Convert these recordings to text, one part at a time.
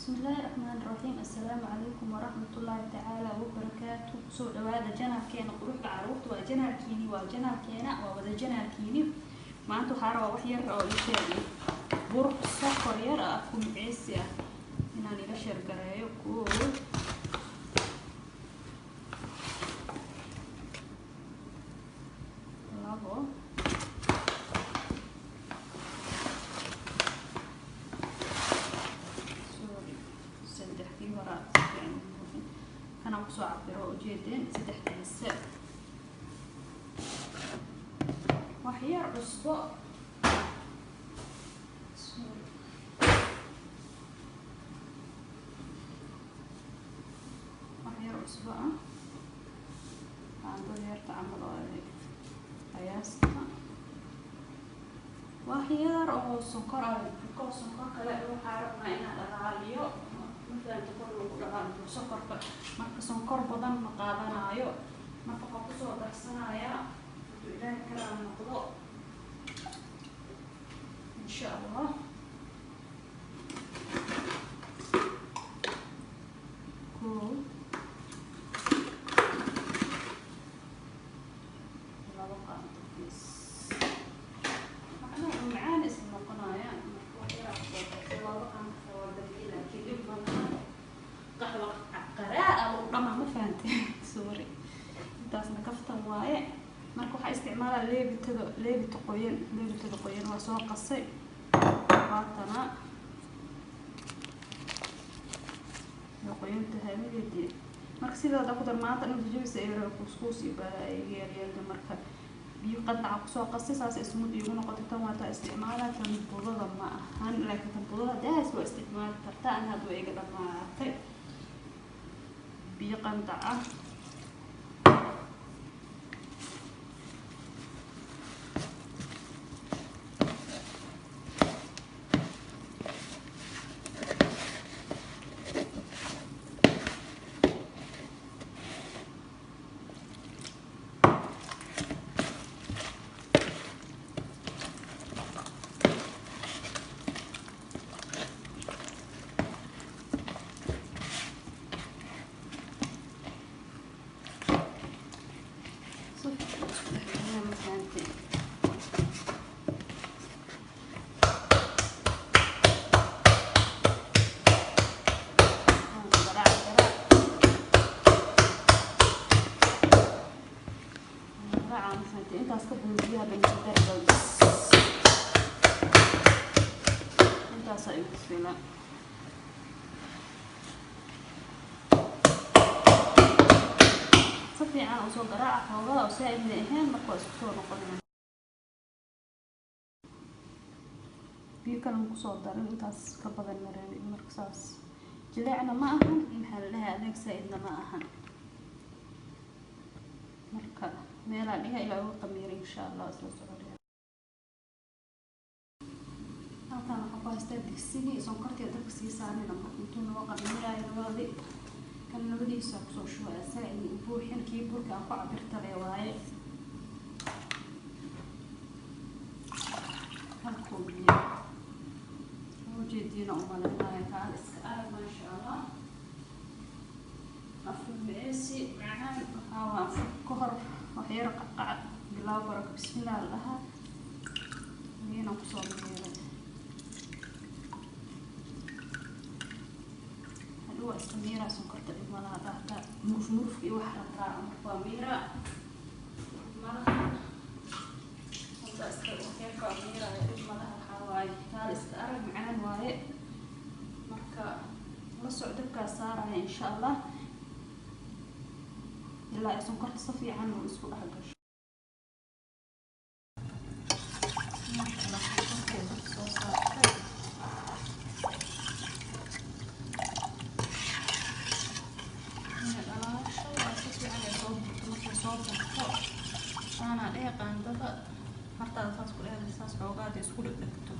بسم الله الرحمن الرحيم. السلام عليكم ورحمة الله تعالى وبركاته. سو هذا جنال كينا قروح عروت وجنال كيني وجنال كينا ووذا جنال كيني ما أنتو حارة وحير أو يشاري بروح السكر يرى أكون عيسى هنا نبشر قرايو كول لابو أنا أقصى عبره جدا سدح الساعة وحير أسبوع وحير أسبوع عنده غير تعمل قياسها وحير أو سكر أو سكر كلا يروح عرفنا إن الغالية مثلا تقول سكر marka sonkor badan ma qaadanayo nafaqo ku soo darsanaya intuu ilaahay kala noqdo insha Allah cool laba qaado bas waxna macaan isla qonaya marka yara laba qaado oo dalila kidib badan qaxwa قراءة ورقمها ما فهمتي سوري intaasna kaftan waaye marka waxa isticmaalaa leebita qoyan waa soo qasay baatana iyo qoyanta haamideedii marka sidoo ku dar maanta inta jabisa ay roo kuskuus iyo baaygeeliyada marka biyo qantac ku soo qasay saas ismud iyo noqoto tan waa taa isticmaalaa tan budada ma ahan laakiin tan budada daas waa isticmaal kartaa aan hadoo eega dhamaatay بيقنطع intaas ka buuxiyaa banjida intaas ay ku filan si fiican u soo garaac xoogaa oo saaid leeyahay marka isku soo noqonayaan biyo kale ku soo darin intaas ka badan mareey marka saas jileecna ma ahan maxaa la dhahaa adeeg saaidna ma ahan marka meelaan iga ilaa ugu qamiir insha Allah isla socodaya halkaan waxa ku haystaa digsigii sonkortii dabka sii saarnayna intuu noo qamiirayo wadi kan labadiisa ku soo shubaya saaid u buuxin kii burka aan ku cabirtay waaye halkuu biyo وجدينا أمالنا تعال إسكال ما شاء الله أفهم بأسي معان هوا كهر وحير قطع بلا بركة بسم الله لها هنا قصور ميرا هلو أسكميرا سنكرت إمالها تحت مفموف في وحرة راعة مفاميرا مالها وانت أسكال وحير كاميرا إمالها حواي تعال إسكال معان واي مركا وصعد بكاسارة إن شاء الله إلا سنكرت صفي عنه ويسكو أحقش ما شاء الله سنكرت بالصوصات من الألاشة وأساسي على صوت مثل صوت الفوق أنا عليها قاندبة حتى الأساس كلها الأساس عوقات يسكو لبنكتو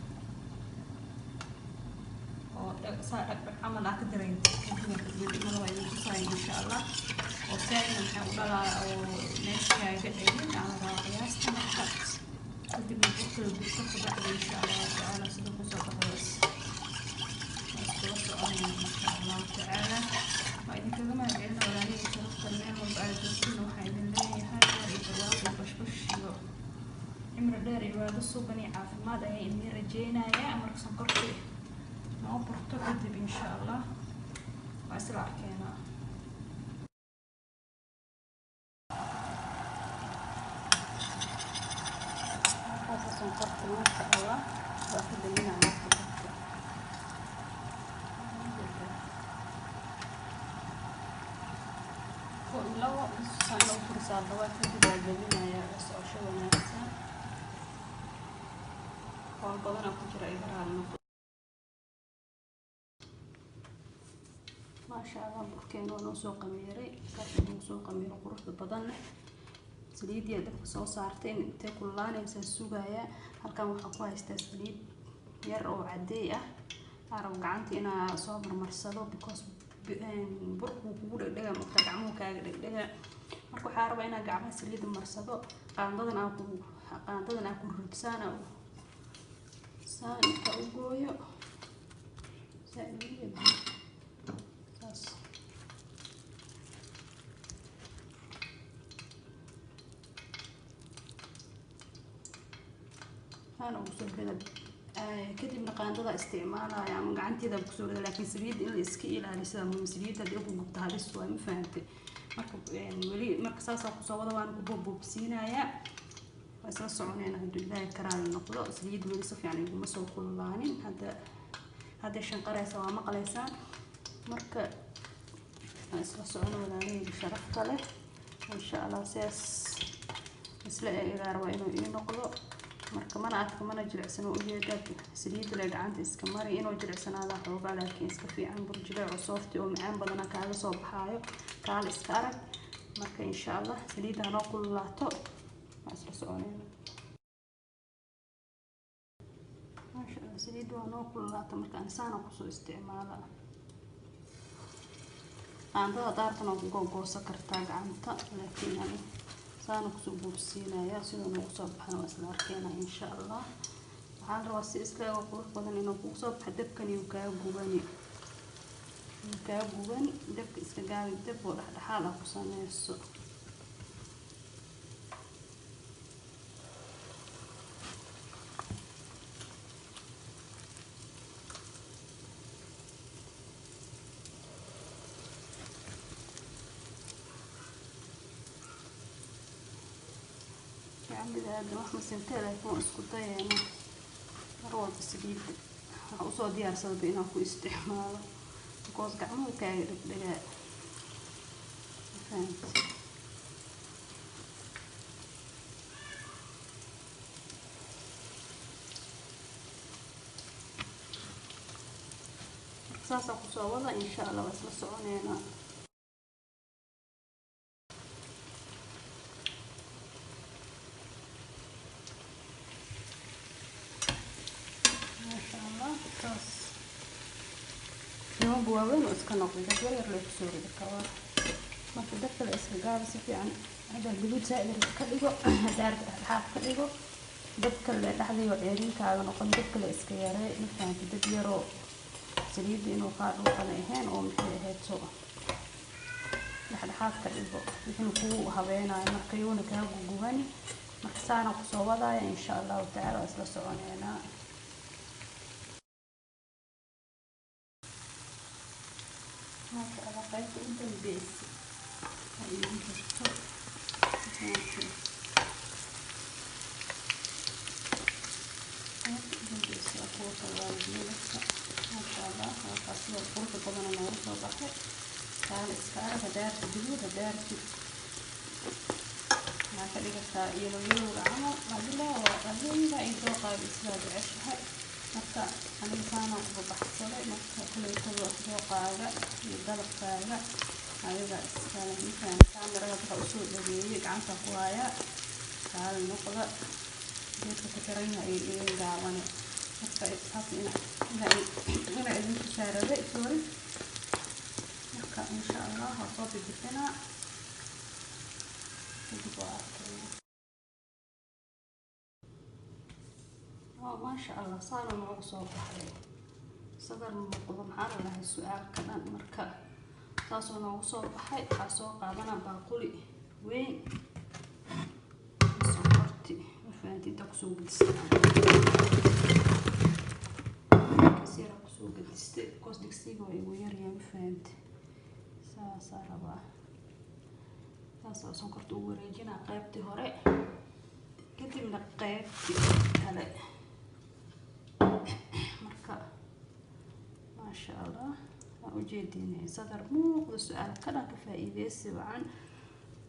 صار عمل أقدرين كنا كتبت مرة يوصل إن شاء الله وبتاعنا نحاول أو ناس جاي قاعدين على قياس تمام كنت بنفكر بعد إن شاء الله تعالى صدق وصدق بس إنكذا ما جعلنا ولا عليه شرفت المال وبعد جنسنا وحيد اللي هاي البواقي بشبش عمر داري وهذا الصوبني عافي ما ده إني رجينا يا أمر سنقرتي ما برتقدي إن شاء الله وأسرع كينا هذا سنقرتي ما شاء الله وأخذ لنا على قدرته لو سنة فرصة الضوافر كده جميلة يا بس أو شو نفسها والبضنة كتير إبرة المفروض ما شاء الله بركين ونوسو قميري كاشف نوسو قميري قروح البضنة سليد يدك سو صارتين انتي كلاني بس السوقايا هالكان وحقوها يستسليد يرقو عدية أعرف قعنتي أنا صابر مرسلو because burku kugu dhegdhega marka gacmuhu kaaga dhegdhega marka waxaa rabaa inaad gacmaha saliid marsado qaandadan aan ku rudsaana saan inta u gooyo saas أنا وصل كذا kadibna qaandada isticmaalaya ama gacanteeda ku soo rida laakiin saliid in la iska ilaaliyo sida muhiim saliid hadii ugu gubto halis waa ma fahamtay marka wali marka saas ku soo wada waan ku boobsiinaya isla soconayna hadii ilaahay karaal noqdo saliid wali si fiican iguma soo kululaanin hada shanqaraysa waa maqlaysaa marka isla socono walaalahay sharafta leh insha Allah saas isla eegaar waa inuu ii noqdo marka mana adka mana jilicsan oo ujeedad saliid la gacanta iska mari inuu jilicsanaada xoogaa laakiin iska fiican burjiga oo soft oo macaan badan kaaga soo baxaayo kaal iska arag marka insha Allah saliid aan ku laato asla soconayna ma sha Allah saliid waan ku laato marka aan saan ku soo isticmaala qaandada daartana ku googosa kartaa gacanta laakiin aan سانو كسو بورسينايا سيدو نوغو سو بخنا واسلا arkeena insha Allah waxaan rabaa si iska qurux badan inuu ku soo baxo dabkan iyo ka guban dabka iska gaabi dab oo dhaxdhaxaad ah ku sameeyso هذا واحد سنتين يكون اسكتي يعني روض السبيل وصو ديار صد بينا كو استعمال كوز قعمو كاير دغا فهمت ساسا كسو ولا ان شاء الله بس سocونينا بوابين واسكنقل دبر يرلو كسوري دكوا ما في دكتور اسكغاب سفيان هذا الجلود زائد كدغو هدار حاف كدغو دبك لا دحدي وعيرين كاغا نقن دبك لا اسك ياري ما فهمت دب يرو سليد انو قادو قنا اهين او مخي اهيد سو دحد حاف كدغو وحنا كو هبينا markayuna ka gugubani marka saana ku soo wadaya insha Allah ta'ala isla soconayna هذا على قيد قدام البيت هاي نحطه البيت أقوى طوال ما شاء الله خاصة الفرق طبعا أنا أروح وضحك كان إسكار هدار تجيبه هدار ما كذا يلو العمر ما بلا وقالين لا يتوقع الإسلام بعشها marka aniga ugu baxsaday marka kulay waqaaga iyo dalabkaaga ayaga iska leh kamerada waxa uu soo dhaweeyay gacanta ku haya kaal noqda dadka ku xiran yahay ee gaawan marka taas ina idin saaraday sorry marka insha Allah ha soo bixina ما شاء الله صار معه صوت حلو صدر مقلوب حار له السؤال كمان مركب taasoo noogu soo baxay. Waxaa soo qaadanaa baaquli weyn sokorti mafahantinta kusoo gadistay kasira kusoo gadistay koos digsiga waa igu yaryahay mafahante saasaa rabaa taasoo sonkorta ugu wareejinaa qaybtii hore kadibna qaybtii kale marka maasha allah ujeedinay sadar muuqda su'aal ka dhan ka faa'iideysi wacan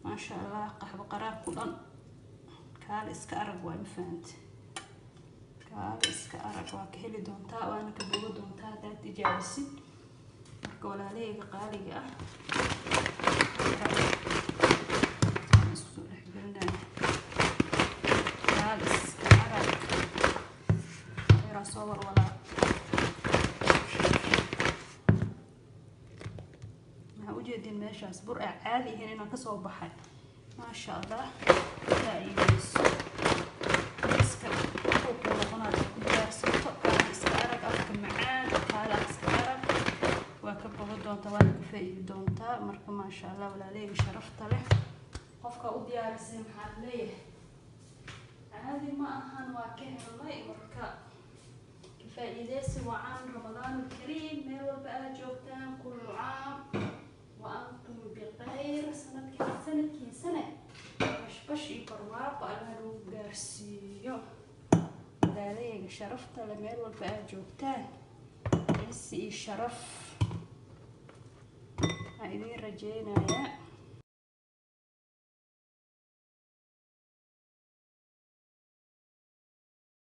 maasha allah qaxwo qaraar ku dhan kaale iska arag waa mafahante kaale iska arag waa ka heli doontaa waana ka bogo doontaa haddaad tijaabisid marka walaalahayga qaaliga ah isku dhex gelinaya kaale iska arag yaraa soo warwalaa ujeedin meeshaas bur ay caadi ahayn inaan kasoo baxay maasha allah faa'iideyso iska ku noqonaad ku diyaarsato kaale iska arag afka macaan kaale iska arag waa ka bogo doontaa waana ka faa'iidi doontaa marka maasha allah walaalahayga sharafta leh qofka u diyaarisay maxaad leeyahay caadi ma ahan waa ka helnay marka faa'iideysi wacan ramadaan alkariim meel walba aad joogtaan kullu caam وأنتم بخير سنة سنة بش يقرواق على الجارسيو داريق شرفت لما يروح بقى جوتان بس الشرف هايدين رجينا يا